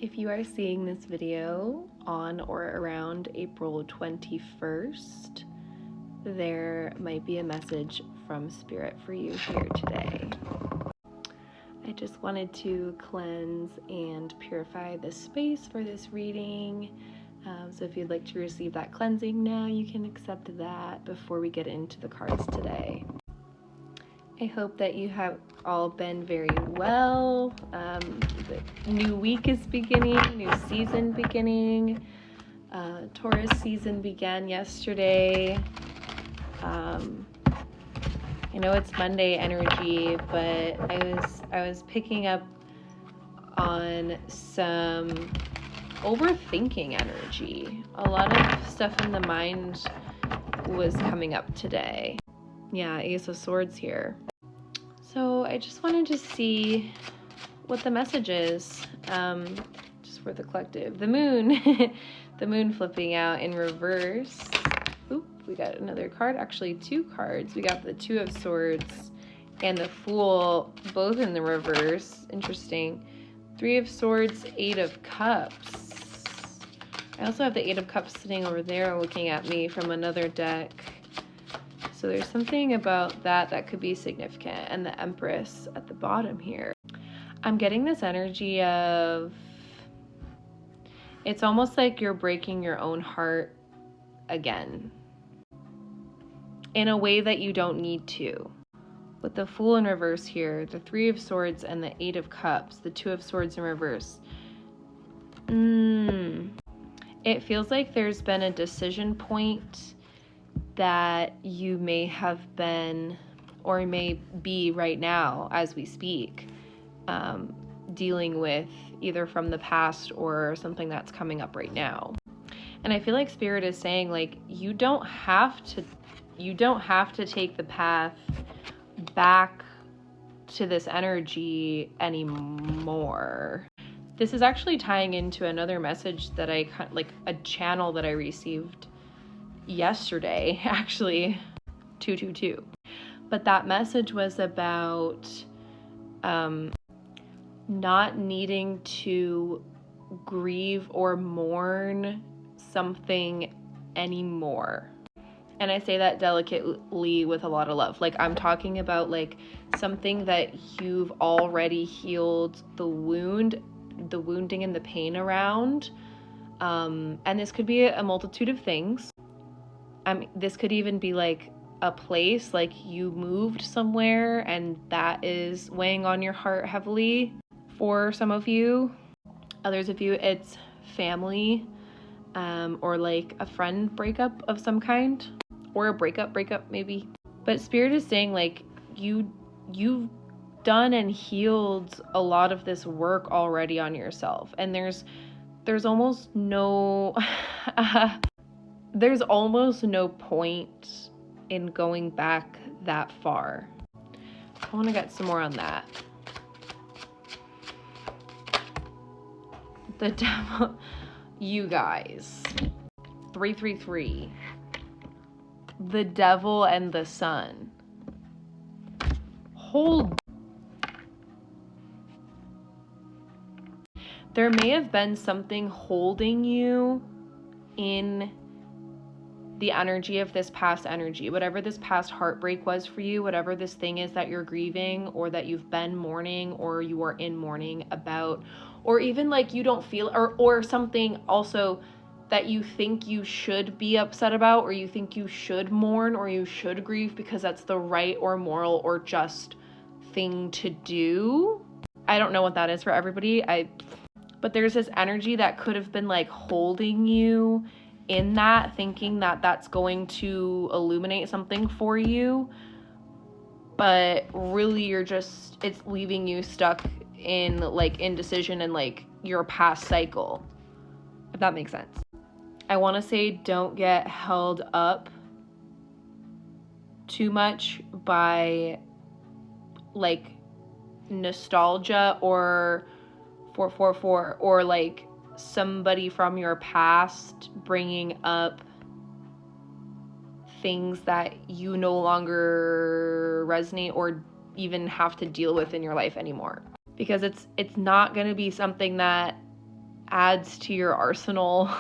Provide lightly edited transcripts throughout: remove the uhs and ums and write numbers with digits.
If you are seeing this video on or around April 21st, there might be a message from Spirit for you here today. I just wanted to cleanse and purify the space for this reading. So if you'd like to receive that cleansing now, you can accept that before we get into the cards today. I hope that you have all been very well. The new week is beginning, new season beginning. Taurus season began yesterday. I know it's Monday energy, but I was picking up on some overthinking energy. A lot of stuff in the mind was coming up today. Yeah, Ace of Swords here. So I just wanted to see what the message is, just for the collective. The moon, the moon flipping out in reverse. Oop, we got another card, actually two cards. We got the Two of Swords and the Fool, both in the reverse. Interesting. Three of Swords, Eight of Cups. I also have the Eight of Cups sitting over there looking at me from another deck. So there's something about that could be significant. And the Empress at the bottom here. I'm getting this energy of, it's almost like you're breaking your own heart again in a way that you don't need to. With the Fool in reverse here, the Three of Swords and the Eight of Cups, the Two of Swords in reverse. It feels like there's been a decision point that you may have been, or may be right now as we speak, dealing with either from the past or something that's coming up right now. And I feel like Spirit is saying, like, you don't have to take the path back to this energy anymore. This is actually tying into another message that a channel that I received yesterday, actually, 222. But that message was about not needing to grieve or mourn something anymore. And I say that delicately with a lot of love. Like, I'm talking about like something that you've already healed the wounding and the pain around. And this could be a multitude of things. This could even be like a place, like you moved somewhere and that is weighing on your heart heavily for some of you. Others of you, it's family, or like a friend breakup of some kind, or a breakup maybe. But Spirit is saying, like, you've done and healed a lot of this work already on yourself, and there's almost no there's almost no point in going back that far. I want to get some more on that. The Devil, you guys. 333. The Devil and the Sun. There may have been something holding you in the energy of this past energy, whatever this past heartbreak was for you, whatever this thing is that you're grieving or that you've been mourning or you are in mourning about, or even like you don't feel, or something also that you think you should be upset about, or you think you should mourn or you should grieve because that's the right or moral or just thing to do. I don't know what that is for everybody. But there's this energy that could have been like holding you in that, thinking that that's going to illuminate something for you, but really it's leaving you stuck in like indecision and like your past cycle, if that makes sense. I want to say don't get held up too much by like nostalgia or 444 or like somebody from your past bringing up things that you no longer resonate or even have to deal with in your life anymore. because it's not going to be something that adds to your arsenal.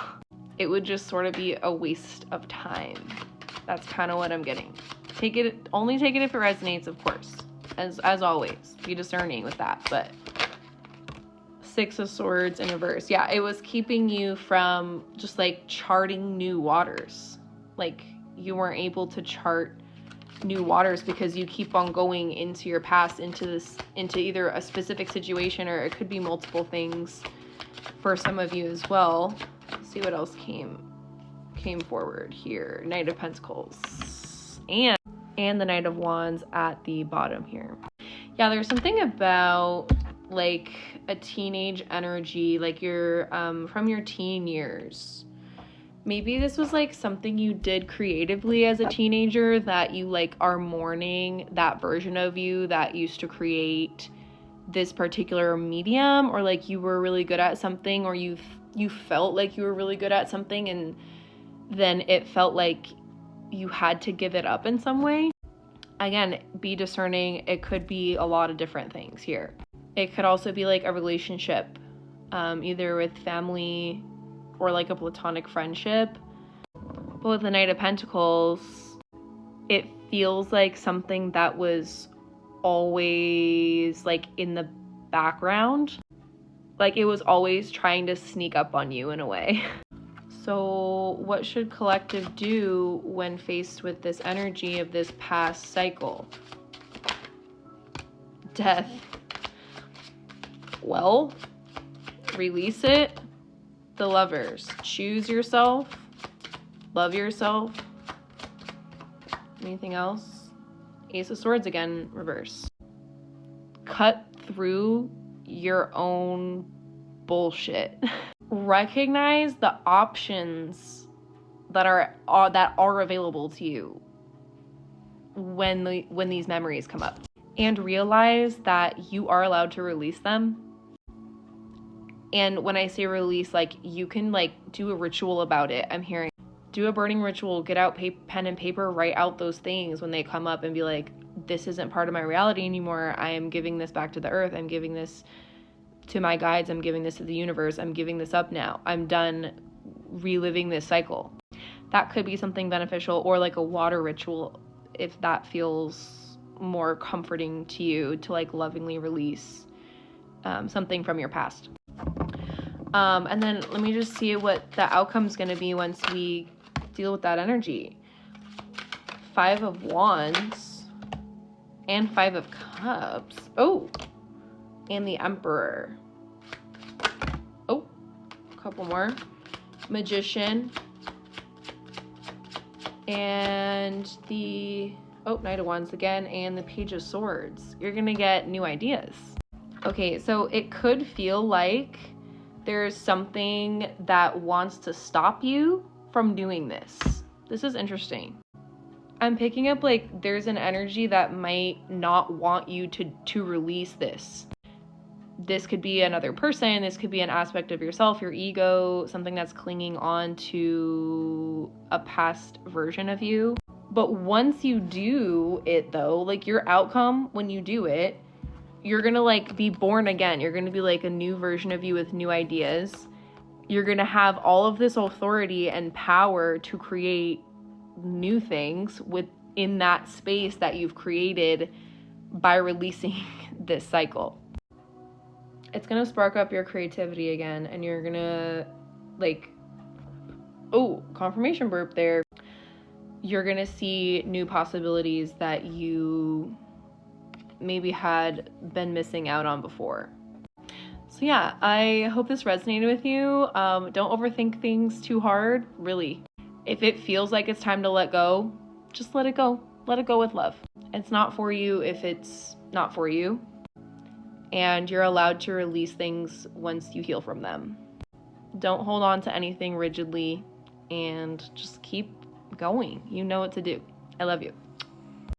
It would just sort of be a waste of time. That's kind of what I'm getting. Only take it if it resonates, of course. As always, be discerning with that. But Six of Swords in reverse. Yeah, it was keeping you from just like charting new waters. Like you weren't able to chart new waters because you keep on going into your past, into either a specific situation, or it could be multiple things for some of you as well. Let's see what else came forward here. Knight of Pentacles and the Knight of Wands at the bottom here. Yeah, there's something about like a teenage energy, like you're from your teen years. Maybe this was like something you did creatively as a teenager that you like are mourning that version of you that used to create this particular medium, or like you were really good at something, or you felt like you were really good at something and then it felt like you had to give it up in some way. Again, be discerning. It could be a lot of different things here. It could also be like a relationship, either with family or like a platonic friendship. But with the Knight of Pentacles, it feels like something that was always like in the background. Like it was always trying to sneak up on you in a way. So what should collective do when faced with this energy of this past cycle? Death. Well, release it. The Lovers. Choose yourself. Love yourself. Anything else? Ace of Swords again, reverse. Cut through your own bullshit. Recognize the options that are available to you when these memories come up, and realize that you are allowed to release them. And when I say release, like you can like do a ritual about it. I'm hearing do a burning ritual, get out pen and paper, write out those things when they come up and be like, this isn't part of my reality anymore. I am giving this back to the earth. I'm giving this to my guides. I'm giving this to the universe. I'm giving this up now. I'm done reliving this cycle. That could be something beneficial, or like a water ritual if that feels more comforting to you, to like lovingly release something from your past. And then let me just see what the outcome's going to be once we deal with that energy. 5 of Wands and 5 of Cups. Oh, and the Emperor. Oh, a couple more. Magician. And the, Knight of Wands again, and the Page of Swords. You're going to get new ideas. Okay, so it could feel like there's something that wants to stop you from doing this. This is interesting. I'm picking up like there's an energy that might not want you to release this. This could be another person. This could be an aspect of yourself, your ego, something that's clinging on to a past version of you. But once you do it though, like your outcome when you do it, you're gonna like be born again. You're gonna be like a new version of you with new ideas. You're gonna have all of this authority and power to create new things within that space that you've created by releasing this cycle. It's gonna spark up your creativity again, and you're gonna like, confirmation burp there. You're gonna see new possibilities that you maybe had been missing out on before. So yeah, I hope this resonated with you. Don't overthink things too hard, really. If it feels like it's time to let go, just let it go. Let it go with love. It's not for you if it's not for you. And you're allowed to release things once you heal from them. Don't hold on to anything rigidly, and just keep going. You know what to do. I love you.